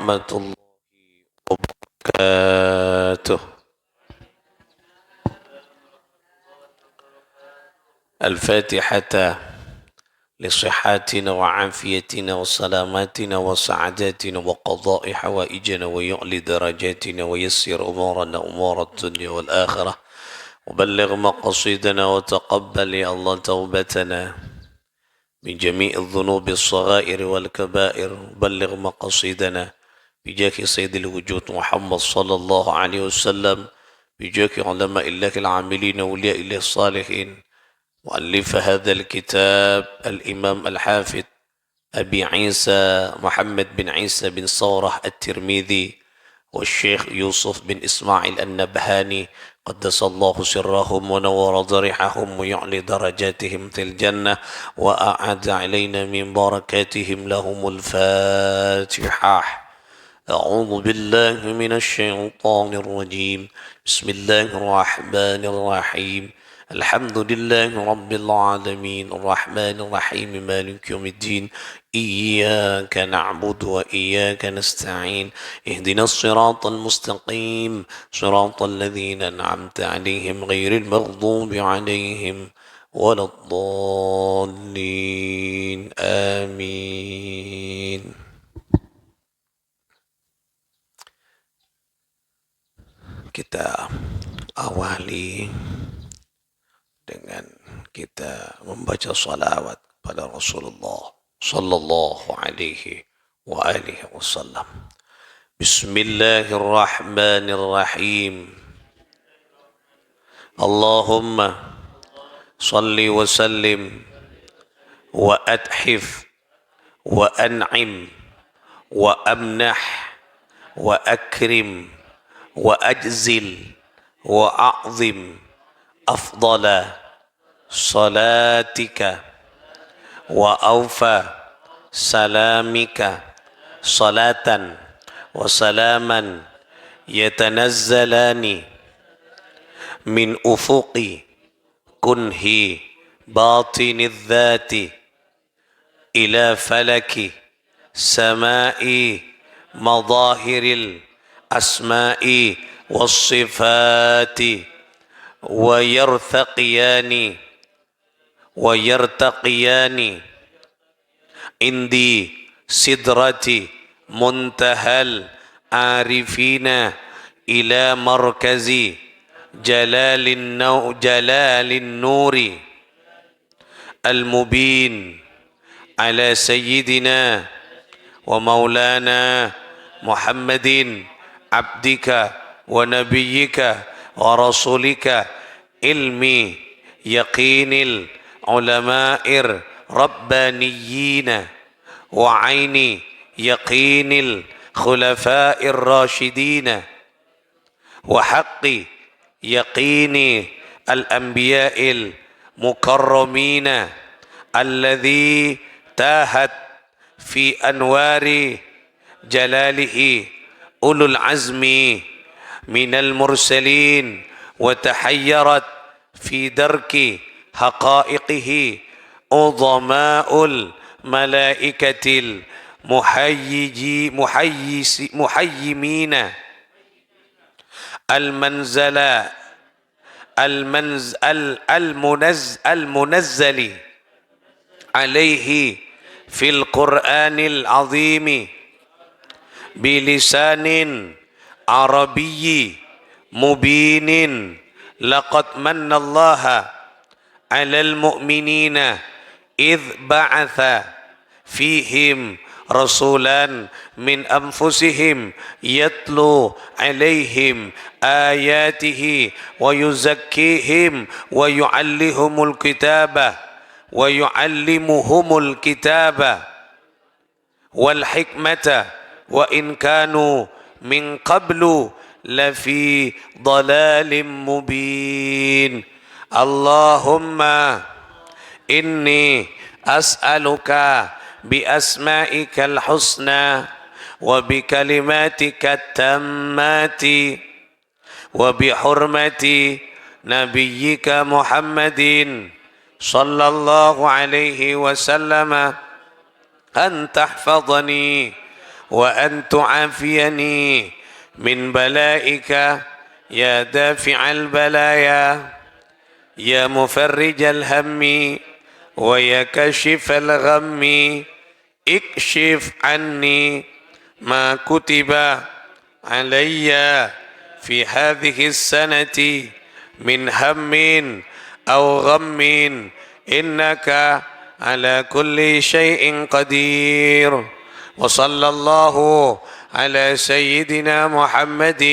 ورحمة الله وبركاته. الفاتحة لصحاتنا وعافيتنا وسلاماتنا وسعادتنا وقضاء حوائجنا ويعلي درجاتنا ويسر أمورنا أمور الدنيا والآخرة وبلغ مقاصدنا وتقبل يا الله توبتنا من جميع الذنوب الصغائر والكبائر. بلغ مقاصدنا بجاه سيد الوجود محمد صلى الله عليه وسلم، بجاه علماء الله العاملين أولياء الله الصالحين، مؤلف هذا الكتاب الإمام الحافظ أبي عيسى محمد بن عيسى بن صورة الترمذي، والشيخ يوسف بن إسماعيل النبهاني قدس الله سرهم ونور ضريحهم ويعلي درجاتهم في الجنة وأعاد علينا من بركاتهم. لهم الفاتحة. أعوذ بالله من الشيطان الرجيم. بسم الله الرحمن الرحيم. الحمد لله رب العالمين الرحمن الرحيم مالك يوم الدين. إياك نعبد وإياك نستعين. اهدنا الصراط المستقيم صراط الذين أنعمت عليهم غير المغضوب عليهم ولا الضالين. آمين. Kita awali dengan kita membaca salawat pada Rasulullah sallallahu alaihi wa alihi wasallam. Bismillahirrahmanirrahim. Allahumma salli wa sallim wa adhif wa an'im wa amnah wa akrim وأجزل وأعظم أفضل صلاتك وأوفى سلامك صلاة وسلاما يتنزلان من أفق كنه باطن الذات إلى فلك سماء مظاهر الأسماء والصفات ويرتقيان عندي سدرة منتهى العارفين إلى مركز جلال النور المبين على سيدنا ومولانا محمد عبدك ونبيك ورسولك علمي يقين العلماء الربانيين وعين يقين الخلفاء الراشدين وحق يقين الأنبياء المكرمين الذي تاهت في أنوار جلاله أولو العزم من المرسلين وتحيرت في درك حقائقه عظماء الملائكة المحيمين المنزل عليه في القرآن العظيم بلسان عربي مبين. لقد من الله على المؤمنين إذ بعث فيهم رسولا من أنفسهم يتلو عليهم آياته ويزكيهم ويعلمهم الكتاب والحكمة وإن كانوا من قبل لفي ضلال مبين. اللهم إني أسألك بأسمائك الحسنى وبكلماتك التامات وبحرمة نبيك محمد صلى الله عليه وسلم أن تحفظني وأن تعافيني من بلائك يا دافع البلايا يا مفرج الهم ويا كاشف الغم اكشف عني ما كتب علي في هذه السنة من هم أو غم إنك على كل شيء قدير وصلى الله على سيدنا محمد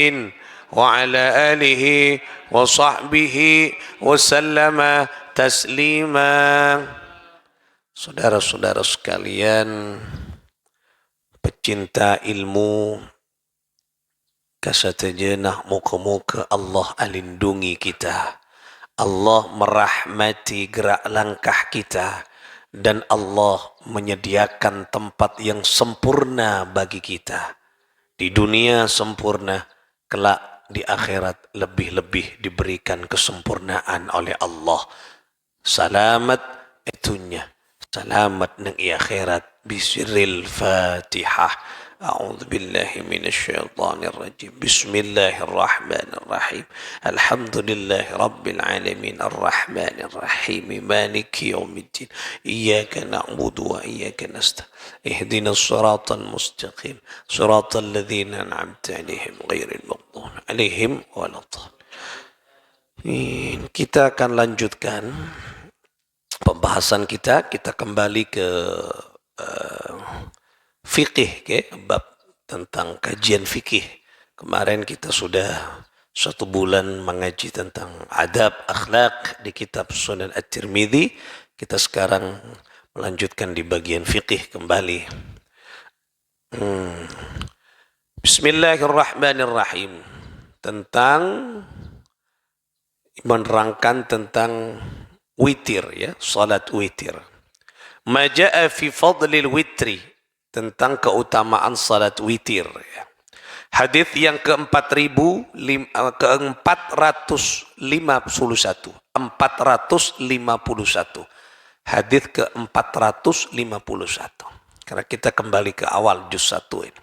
وعلى آله وصحبه وسلم taslima. Saudara-saudara sekalian, pecinta ilmu, kasatejenah muka-muka Allah alindungi kita, Allah merahmati gerak langkah kita, dan Allah menyediakan tempat yang sempurna bagi kita. Di dunia sempurna, kelak di akhirat lebih-lebih diberikan kesempurnaan oleh Allah. Salamat itunya, salamat nang akhirat. Bisiril Fatihah. A'udzu billahi minasyaitonir rajim. Bismillahirrahmanirrahim. Alhamdulillahi rabbil alamin arrahmanir rahim maliki yaumiddin. Iyyaka na'budu wa iyyaka nasta'in. Ihdinas siratal mustaqim. Siratal ladzina an'amta 'alaihim ghairil maghdubi 'alaihim waladdallin. Kita akan lanjutkan pembahasan kita. Kita kembali ke fikih, bab tentang kajian fikih. Kemarin kita sudah 1 bulan mengaji tentang adab akhlak di kitab Sunan At-Tirmidzi. Kita sekarang melanjutkan di bagian fikih kembali. Bismillahirrahmanirrahim. Tentang menerangkan tentang witir, ya, salat witir. Maja'a fi fadlil witri, tentang keutamaan salat witir, ya. Hadis yang ke-451. Hadis ke-451. Karena kita kembali ke awal juz 1 ini.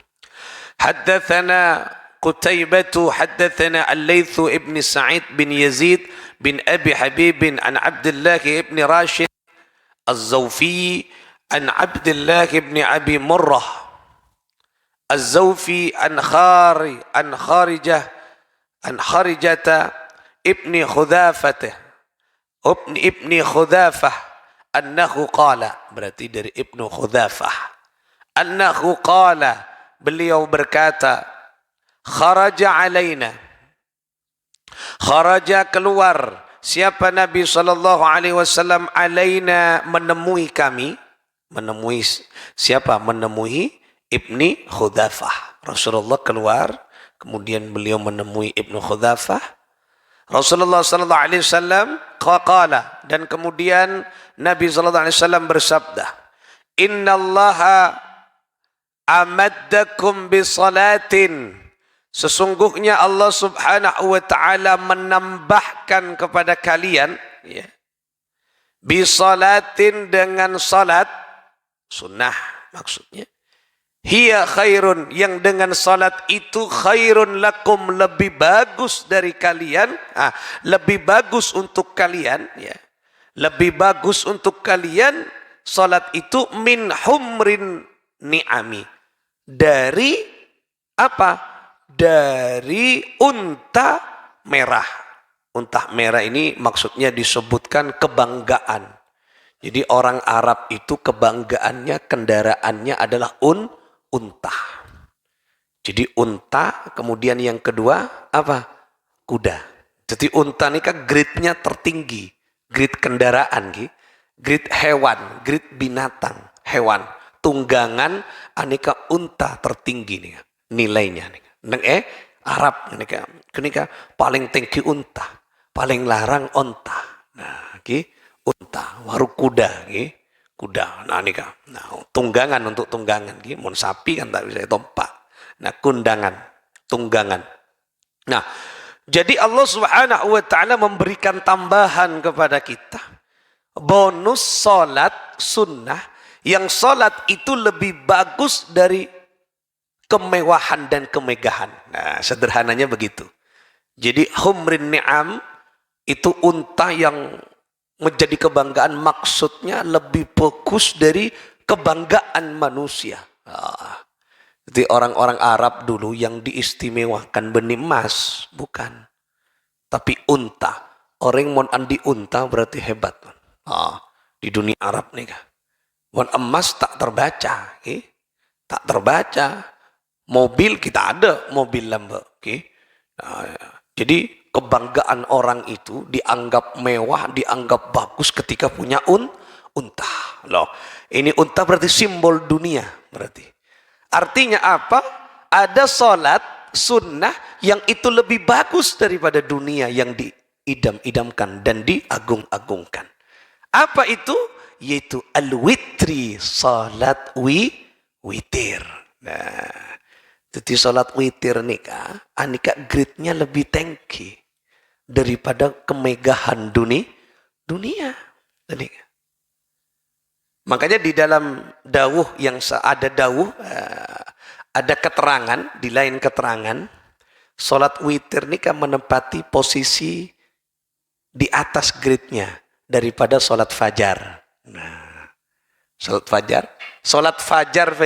Haddatsana Qutaibah haddatsana Al-Laits ibn Sa'id bin Yazid bin Abi Habib an Abdullah ibn Rashid Az-Zawfi an Abdullah ibn Abi Murrah Az-Zawfi an Kharijah ibn Khudzafah annahu qala, berarti dari Ibnu Khudzafah, annahu qala, beliau berkata, kharaja alaina, kharaja keluar, siapa Nabi SAW alaina menemui kami, menemui siapa? Menemui Ibni Khudzafah. Rasulullah keluar, kemudian beliau menemui Ibnu Khudzafah. Rasulullah SAW qala, dan kemudian Nabi SAW bersabda, innallaha amaddakum bisalatin, sesungguhnya Allah Subhanahu wa ta'ala menambahkan kepada kalian, ya, bisalatin dengan salat sunnah, maksudnya hiya khairun, yang dengan salat itu khairun lakum, lebih bagus dari kalian, lebih bagus untuk kalian, ya, lebih bagus untuk kalian salat itu min humrin ni'ami, dari apa? Dari unta merah. Unta merah ini maksudnya disebutkan kebanggaan. Jadi orang Arab itu kebanggaannya, kendaraannya adalah unta. Jadi unta, kemudian yang kedua apa? Kuda. Jadi unta ini kan grade-nya tertinggi, grade kendaraan, grade hewan, grade binatang, hewan, tunggangan, aneka unta tertinggi nih nilainya nih. Neng Arab kenika paling tinggi unta, paling larang onta. Nah, unta, waru kuda, kuda. Nah, nika. Nah, tunggangan untuk tunggangan, mon sapi kan tak bisa tompak. Nah, kundangan, tunggangan. Nah, jadi Allah Subhanahu wa ta'ala memberikan tambahan kepada kita. Bonus salat sunnah, yang salat itu lebih bagus dari kemewahan dan kemegahan. Nah, sederhananya begitu. Jadi humrin ni'am itu unta yang menjadi kebanggaan, maksudnya lebih fokus dari kebanggaan manusia. Jadi orang-orang Arab dulu yang diistimewakan benih emas, bukan. Tapi unta. Orang mau andi unta berarti hebat. Di dunia Arab nih kah. Mon emas tak terbaca. Tak terbaca. Mobil kita ada, mobil lamba. Jadi kebanggaan orang itu dianggap mewah, dianggap bagus ketika punya unta. Loh, ini unta berarti simbol dunia berarti. Artinya apa? Ada salat sunnah yang itu lebih bagus daripada dunia yang diidam-idamkan dan diagung-agungkan. Apa itu? Yaitu al-witri, salat witir. Nah, jadi salat witir nikah, anika grade-nya lebih tinggi daripada kemegahan dunia. Makanya di dalam dawuh yang ada dawuh, ada keterangan, di lain keterangan, salat witir nikah menempati posisi di atas grade-nya daripada salat fajar. Nah, salat fajar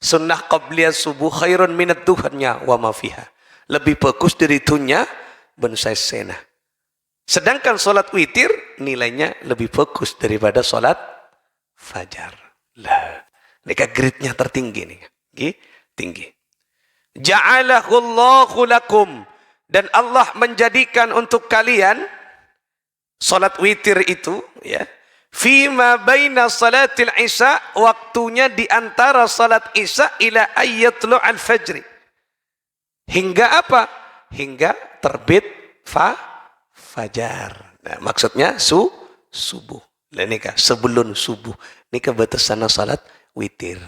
sunnah qabliyah subuh khairun minat duhanya wa ma fiha. Lebih bagus dari dunia bensai sena. Sedangkan salat witir nilainya lebih bagus daripada salat fajar. Lah, ini grade-nya tertinggi nih. Tinggi. Ja'alahu Allahu lakum, dan Allah menjadikan untuk kalian salat witir itu ya. Fima baina salatil isya, waktunya di antara salat isya ila ayyatlu al-fajri. Hingga apa? Hingga terbit fajar. Nah, maksudnya subuh. Nah, nikah sebelum subuh. Nikah batasannya salat witir.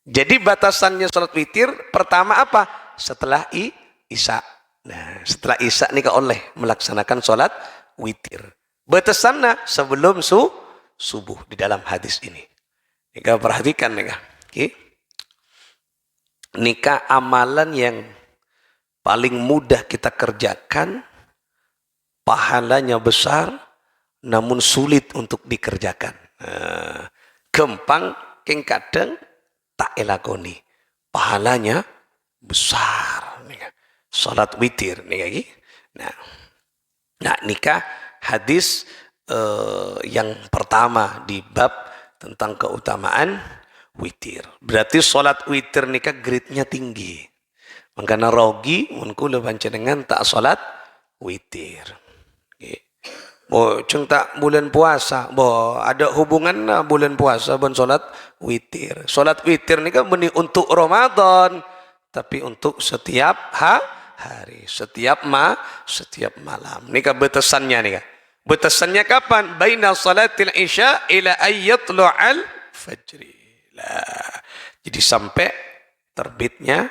Jadi batasannya salat witir pertama apa? Setelah isya. Nah, setelah isya nikah oleh melaksanakan salat witir. Batasannya sebelum subuh di dalam hadis ini. Nikah perhatikan nikah. Nikah amalan yang paling mudah kita kerjakan, pahalanya besar, namun sulit untuk dikerjakan. Gempang keng kadang tak elakoni, pahalanya besar. Salat witir nikah. Nah, nikah hadis yang pertama di bab tentang keutamaan witir. Berarti salat witir nikah grade-nya tinggi. Makanya rogi kula panjenengan tak salat witir. Cung tak bulan puasa, ada hubungan bulan puasa bon salat witir. Salat witir nikah meni untuk Ramadan, tapi untuk setiap hari, setiap malam. Nikah batasannya nikah. Batasannya kapan? Baina salatil isya ila ayyatlu'al fajri. Lah. Jadi sampai terbitnya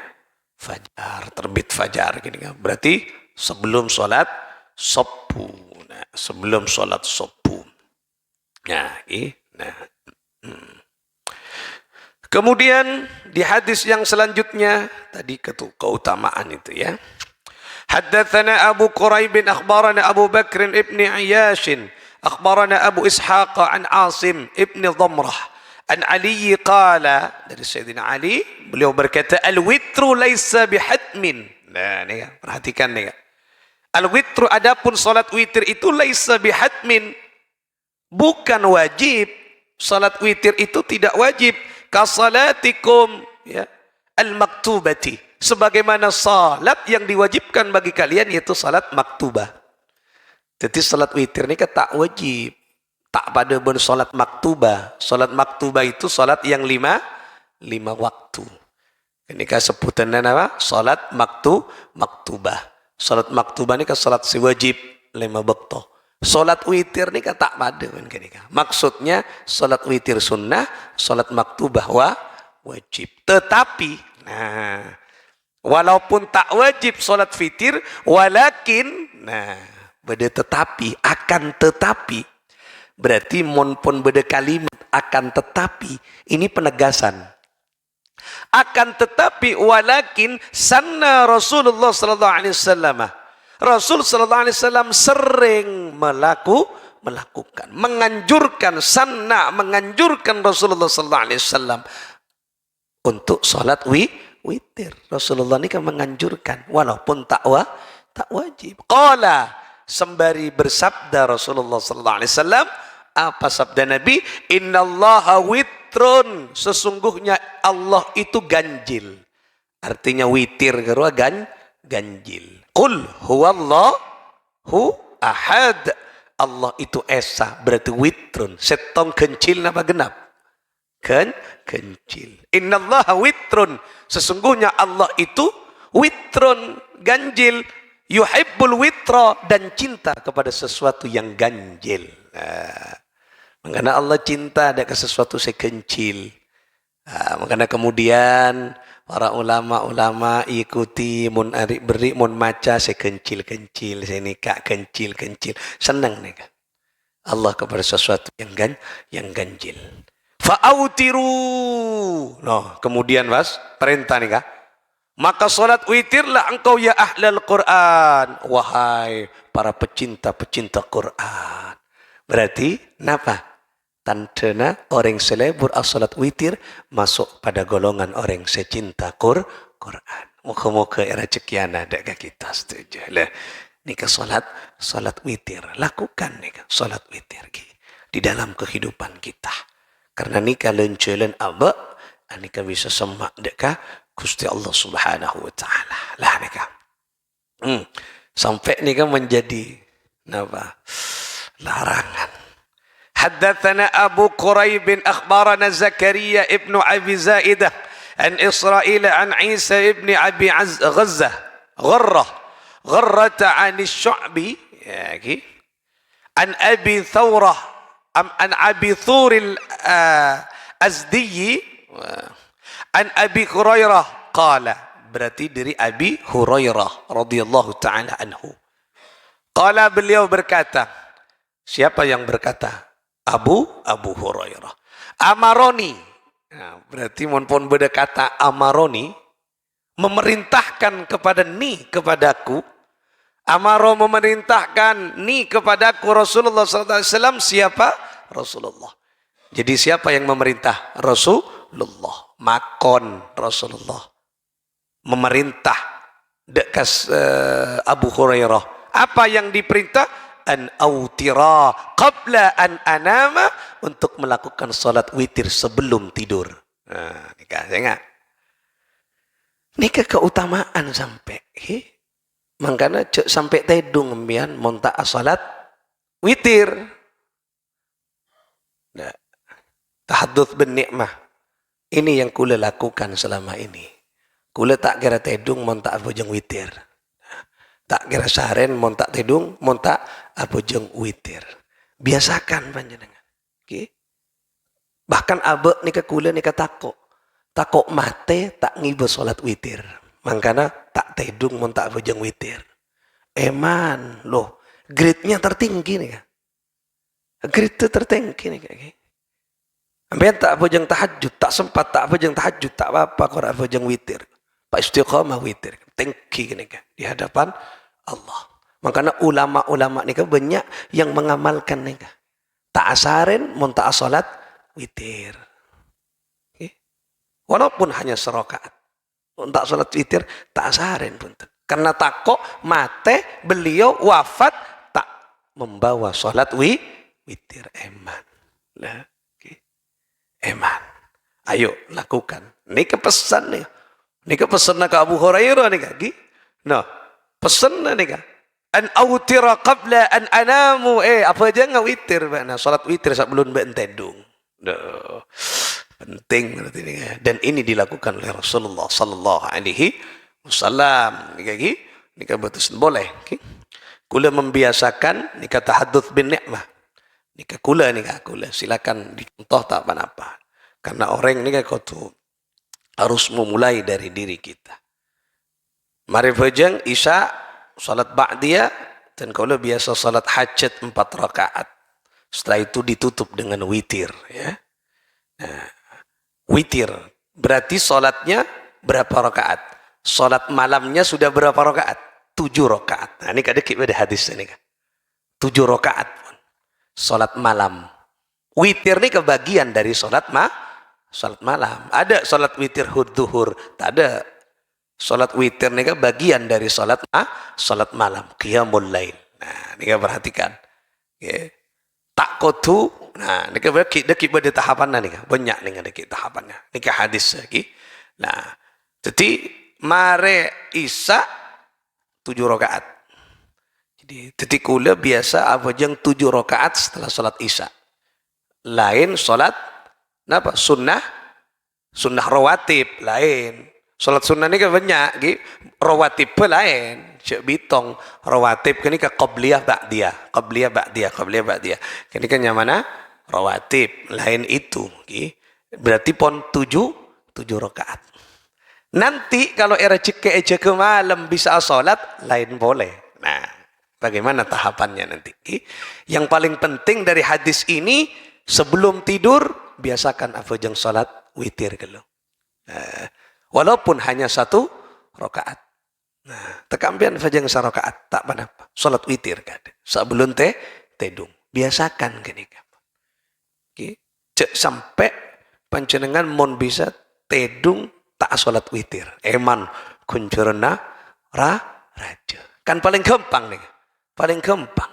fajar, terbit fajar gini kan. Berarti sebelum salat subuh. Nah, sebelum salat subuh. Nah, Kemudian di hadis yang selanjutnya tadi keutamaan itu ya. Haddatsana Abu Quraib akhbarana Abu Bakr ibn Ayyash akhbarana Abu Ishaq an Asim ibn Dhamrah an Ali qala, dari Sayyidina Ali beliau berkata al-witru laisa bihatmin. Nah, nih perhatikan nih. Al-witru adapun salat witir itu laisa bihatmin, bukan wajib. Salat witir itu tidak wajib. Kasalatikum ya al-maktubati, sebagaimana salat yang diwajibkan bagi kalian yaitu salat maktubah. Jadi salat witir ini tak wajib, tak pada ben salat maktubah. Salat maktubah itu salat yang lima waktu. Ini kan sebutannya apa? Salat maktubah. Salat maktubah ini kan salat sewajib 5 waktu. Salat witir ini kan tak pada kan. Maksudnya salat witir sunnah, salat maktubah wajib. Tetapi, nah, walaupun tak wajib salat witir, walakin, nah, beda tetapi, akan tetapi, berarti mon pun beda kalimat akan tetapi, ini penegasan. Akan tetapi walakin sanna Rasulullah sallallahu alaihi wasallam. Rasul sallallahu alaihi wasallam sering melakukan, menganjurkan, sanna menganjurkan Rasulullah sallallahu alaihi wasallam untuk salat witir. Rasulullah ini kan menganjurkan walaupun tak wajib. Qala, sembari bersabda Rasulullah sallallahu alaihi wasallam, apa sabda Nabi? Innallaha witrun, sesungguhnya Allah itu ganjil. Artinya witir garua ganjil. Qul huwallahu ahad. Allah itu esa, berarti witrun. Setong kencil napa genap? Kencil. Innallaha witrun, sesungguhnya Allah itu witrun, ganjil. Yuhibbul witra, dan cinta kepada sesuatu yang ganjil. Makanya Allah cinta ada ke sesuatu sekencil. Makanya kemudian para ulama-ulama ikuti mun ari beri mun maca sekencil-kencil, senika kencil-kencil. Senang nih kan. Allah kepada sesuatu yang ganjil. Fa'autiru. Noh, kemudian Mas, perintah nih kah? Maka salat witirlah engkau ya ahlal Quran, wahai para pecinta-pecinta Quran. Berarti napa? Tandana orang selebur salat witir masuk pada golongan orang secinta Quran. Muka-muka era cekiana ada kita setuju lah. Nika salat witir, lakukan nika salat witir di dalam kehidupan kita. Karena nika lencelen aba, nika bisa semak deka Gusti Allah Subhanahu wa taala. Lah nika. Sampai nika menjadi napa? Larangan. حدثنا أبو كريب أخبرنا زكريا ابن أبي زائدة عن إسرائيل عن عيسى ابن أبي غزة غرة عن الشعبي عن أبي ثورة عن أبي ثور الأزدي عن أبي هريرة قال berarti dari Abi Hurairah radhiyallahu taala anhu. Qala, beliau berkata, siapa yang berkata? Abu Hurairah. Amaroni. Nah, berarti pun beda kata amaroni, memerintahkan kepadaku. Amaro memerintahkan kepadaku Rasulullah sallallahu alaihi wasallam. Siapa? Rasulullah. Jadi siapa yang memerintah? Rasulullah. Makon Rasulullah memerintah dekas Abu Hurairah. Apa yang diperintah? An autira qabla an anama, untuk melakukan salat witir sebelum tidur. Nah, nikah saya enggak. Nikah keutamaan sampai. Makanya sampai tedung mbian monta salat witir. Nah, tahadduts bin nikmah. Ini yang kula lakukan selama ini. Kula tak kira tedung monta abojeng witir. Tak kira saren montak tedung montak abojeng witir. Biasakan panjenengan. Okay. Bahkan abe nika kula nika takok mate tak ngibe salat witir. Mangkana tak tedung montak abojeng witir. Eman loh, grade-nya tertinggi nih. Grade tertinggi nih kayak. Ambil tak abojeng tahajud, tak sempat tak abojeng tahajud, tak apa-apa kok abojeng witir. Pak istiqamah witir. Tinggi nih di hadapan Allah. Makanya ulama-ulama nih banyak yang mengamalkan nih. Tak asarin mun tak salat witir. Okay. Walaupun hanya serakaat. Mun tak salat witir tak asarin pun. Karena takok mate beliau wafat tak membawa salat witir. Eman. Lah, okay. Eman. Ayo lakukan. Ini kepesan nih. Ini pesan ke Abu Hurairah nih kaki. Nah, pesan nih kak. An autira qabla an anamu. Apa aja nggak witir, nah salat witir sebelum berentedung. Duh, penting berarti ini. Dan ini dilakukan oleh Rasulullah Sallallahu Alaihi Wasallam. Nih kaki, nih kebetulan boleh. Okay? Kula membiasakan nih kata tahadduts bin nikmah. Nih kula nih kak kula. Silakan dicontoh tak apa-apa. Karena orang ini kau tuh harus memulai dari diri kita. Mari fajr isya salat ba'diyah, dan kalau biasa salat hajat 4 rakaat. Setelah itu ditutup dengan witir ya. Nah, witir Berarti sholatnya berapa rakaat? Sholat malamnya sudah berapa rakaat? 7 rakaat. Nah, ini kadang kita ada hadis ini kan. 7 rakaat. Sholat malam. Witir ini kebagian dari sholat malam. Ada sholat witir duhur. Tak ada. Sholat witir ini kebagian dari sholat malam. Qiyamul lail. Nah, ini perhatikan. Ya. Tak kotu. Nah, ini kita tahapan nih. Banyak nih ada tahapannya. Ini hadis lagi. Nah, jadi mare isya 7 rakaat. Jadi kula biasa apa jeng 7 rakaat setelah sholat isya. Lain sholat apa? Sunnah rawatib lain. Sholat sunnah ini kan banyak, rawatib lain. Cek bitong rawatib ini ke qabliyah ba'diyah. Ini kan yang mana? Rawatib lain itu. Berarti pon 7 rakaat. Nanti kalau era cek ke malam bisa sholat lain boleh. Nah, bagaimana tahapannya nanti? Yang paling penting dari hadis ini, sebelum tidur, biasakan afajang sholat witir. Walaupun hanya 1 rakaat. Nah, tekampian afajang 1 rakaat. Tak apa-apa. Sholat witir. Sebelum tedung. Biasakan. Cek sampai panjenengan mon bisa tedung tak sholat witir. Eman kuncurna raja. Kan paling gampang nih. Paling gampang.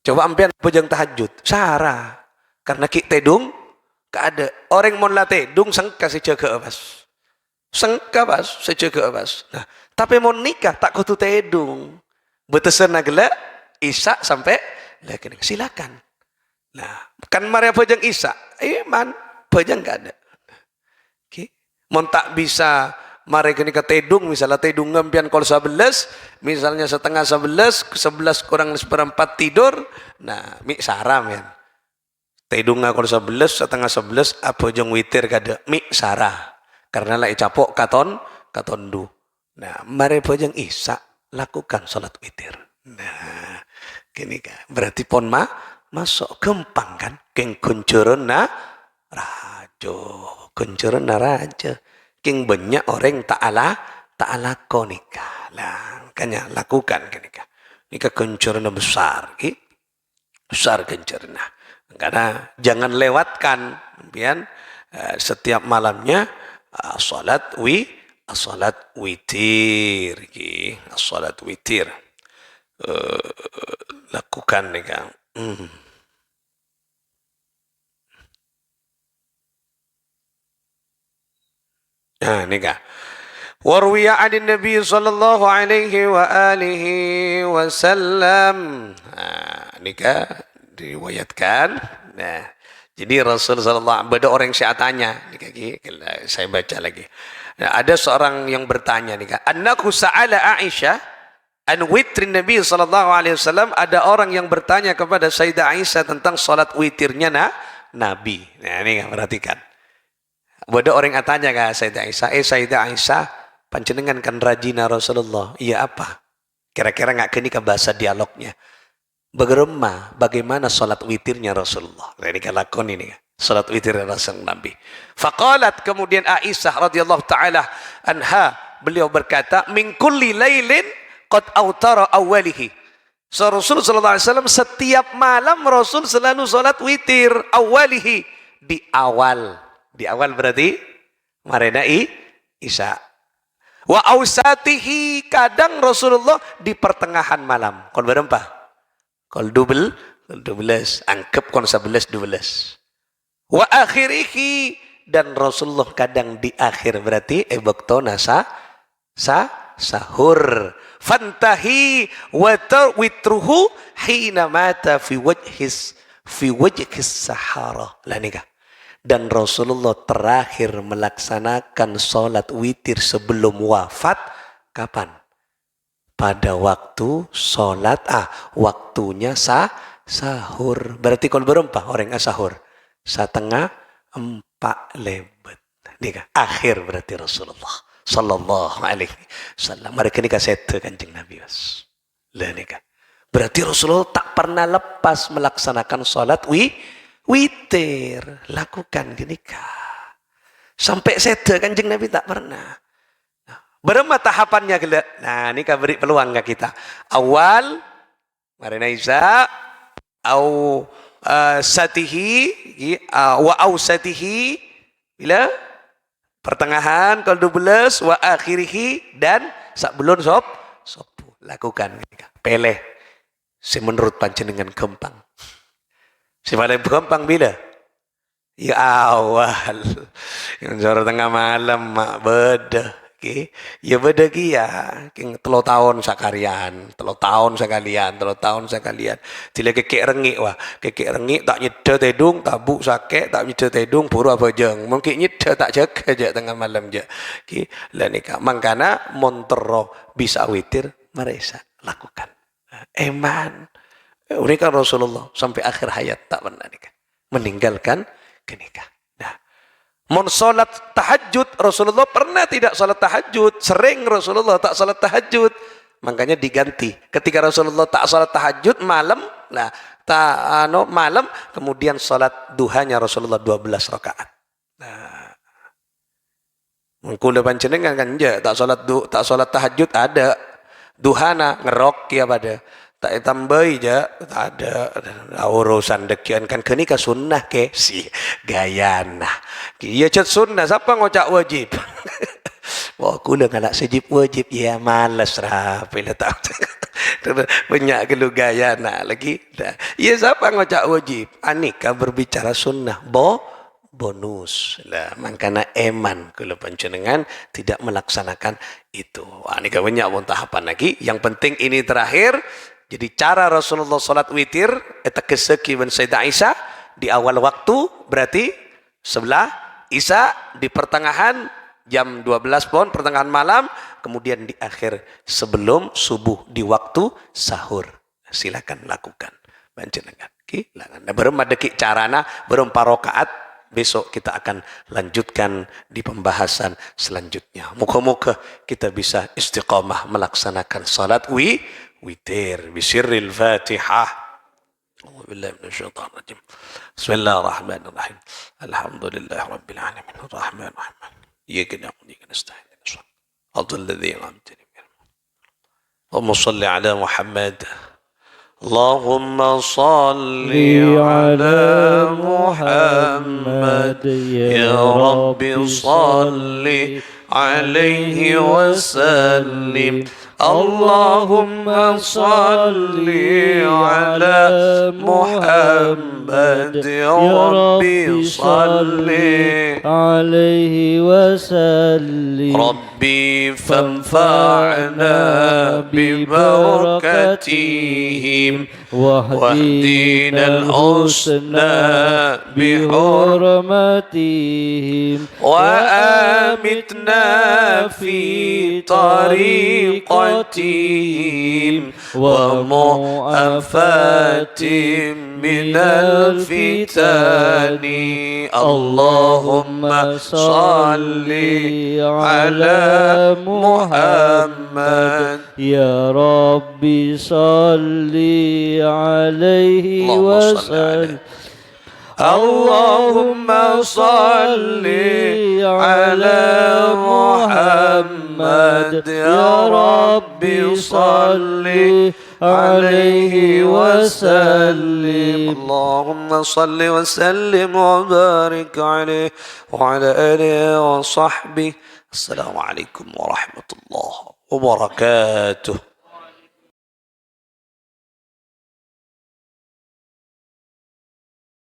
Coba ampian pejang tahajud. Sarah. Karena ki tedung, gak ada. Orang mon la tedung, sengka si jaga abas. Sengka bas, si jaga abas. Nah, tapi mon nikah, tak kutu tedung. Betesan agla, isya sampai, silakan. Nah, kan Maria pejang isya. Man, pejang gak ada. Mon tak bisa mereka ini ke tedung, misalnya tedung ngampian kalau 11, misalnya setengah 11 kurang seperempat tidur, nah mi saram ya. Tedung kalau 11, setengah 11, apa jeng witir kada mi sarah. Karena lah capok katon du. Nah, mereka jeng isya lakukan salat witir. Nah, gini kan. Berarti pon masuk gampang kan? Keng kuncuran raja. King banyak orang ta'ala konika. Lah, makanya lakukan kenika. Nika kencurna besar, besar kencurna. Karena jangan lewatkan, pian setiap malamnya salat witir, salat witir. Lakukan nika. Nah, nikah. Warwiya 'an Nabi sallallahu alaihi wa alihi wasallam. Nah, nikah diriwayatkan. Nah, jadi Rasul sallallahu alaihi orang saya tanya, nikah saya baca lagi. Nah, ada seorang yang bertanya nikah, annahu sa'ala Aisyah an witrin Nabi sallallahu alaihi wasallam, ada orang yang bertanya kepada Sayyidah Aisyah tentang salat witirnya Nabi. Nah, ini perhatikan. Ada orang yang tanya ke Sayyidah Aisyah, Sayyidah Aisyah, panjenengan kan rajina Rasulullah. Iya apa? Kira-kira nggak kini ke bahasa dialognya. Bagaimana salat witirnya Rasulullah? Nah, ini kan lakon ini. Salat witirnya Rasulullah Nabi. Faqalat, kemudian Aisyah radhiyallahu taala anha, beliau berkata, min kulli lailin qad autara awwalihi. So, Rasul sallallahu alaihi wasallam setiap malam Rasul selalu salat witir awwalihi, di awal. Di awal berarti marena isya. Wa ausatihi, kadang Rasulullah di pertengahan malam. Kon berapa? Kon 12, anggap kon 11 12. Wa akhirihi, dan Rasulullah kadang di akhir berarti waktona sahur. Fantahi wa witruhu hina mata fi wajhis sahara. Lah nikah. Dan Rasulullah terakhir melaksanakan sholat witir sebelum wafat kapan? Pada waktu sholat waktunya sahur. Berarti kalau berapa orang sahur? 3:30 lebet. Nih akhir berarti Rasulullah sallallahu alaihi wasallam. Mereka nikah sete Kanjeng Nabi was. Lah nikah. Berarti Rasulullah tak pernah lepas melaksanakan sholat witir. Lakukan gini kah? Sampai seda Kanjeng Nabi tak pernah. Berapa tahapannya gila? Nah, ini beri peluang ke kita. Awal, marina Isa, au satihi, wa au satihi, bila pertengahan kalau 12, wa akhirihi, dan sebelum sopu. Lakukan. Peleh. Si menurut panjenengan gampang. Si paling gampang bila? Ya awal. Yang sore tengah malam mak beda. Okay. Ya beda ya. 3 tahun sakalian, 3 tahun sekalian, 3 tahun sekalian. Tila kekek rengik wah. Kekek rengik tak nyeda tedung, tabuk sakit, tak nyeda tedung, puru apa jeng. Mungkin nyeda tak jaga aja tengah malam je. Okay. Lah nikah. Mangkana montero bisa witir mereka lakukan. Eman. Ini kan Rasulullah sampai akhir hayat tak pernah nikah. Meninggalkan kenikah. Nah, mon salat tahajud Rasulullah pernah tidak salat tahajud, sering Rasulullah tak salat tahajud. Makanya diganti. Ketika Rasulullah tak salat tahajud malam, nah malam kemudian salat duhanya Rasulullah 12 rakaat. Nah, mengkula panjenengan kan je tak salat tahajud ada duhana ngerok ya pada tak tambahi je tak ada urusan dekian kan kini ka sunnah ke si gayana iya cat sunnah siapa ngocak wajib wah kula ngalak sejib wajib ya malas rapi lah tak banyak gelu gayana lagi iya siapa ngocak wajib anika berbicara sunnah bonus lah makanya eman kalau panjenengan tidak melaksanakan itu anika banyak pun tahapan lagi yang penting ini terakhir. Jadi cara Rasulullah salat witir eta keseki ben Sayyidah Aisyah di awal waktu berarti sebelah Isya di pertengahan jam 12 pun pertengahan malam kemudian di akhir sebelum subuh di waktu sahur. Silakan lakukan panjenengan. Oke, nah belum ada carana belum rakaat besok kita akan lanjutkan di pembahasan selanjutnya. Moga-moga kita bisa istiqamah melaksanakan salat witir bisirril Fatihah. A'udzu billahi minasyaitonir rajim. Bismillahirrahmanirrahim. Alhamdulillahirabbil alamin. Arrahmanir rahim. Iyyaka na'budu wa iyyaka nasta'in. Shiratal ladzina an'amta 'alaihim. Allahumma shalli 'ala Muhammad. Allahumma salli 'ala Muhammad. Ya Rabbi salli 'alaihi wa sallim. Allahumma salli ala Muhammad ya Rabbi salli alaihi wa sallim Rabbi fanfa'na bibarakatihim wahdina al-husna bihurmatihim wa amitna fi tariqatihim ومؤافات من الفتن اللهم صل على محمد يا ربي صل عليه وسلم اللهم صل على محمد يا ربي صل عليه وسلم اللهم صل وسلم وبارك عليه وعلى آله وصحبه السلام عليكم ورحمة الله وبركاته.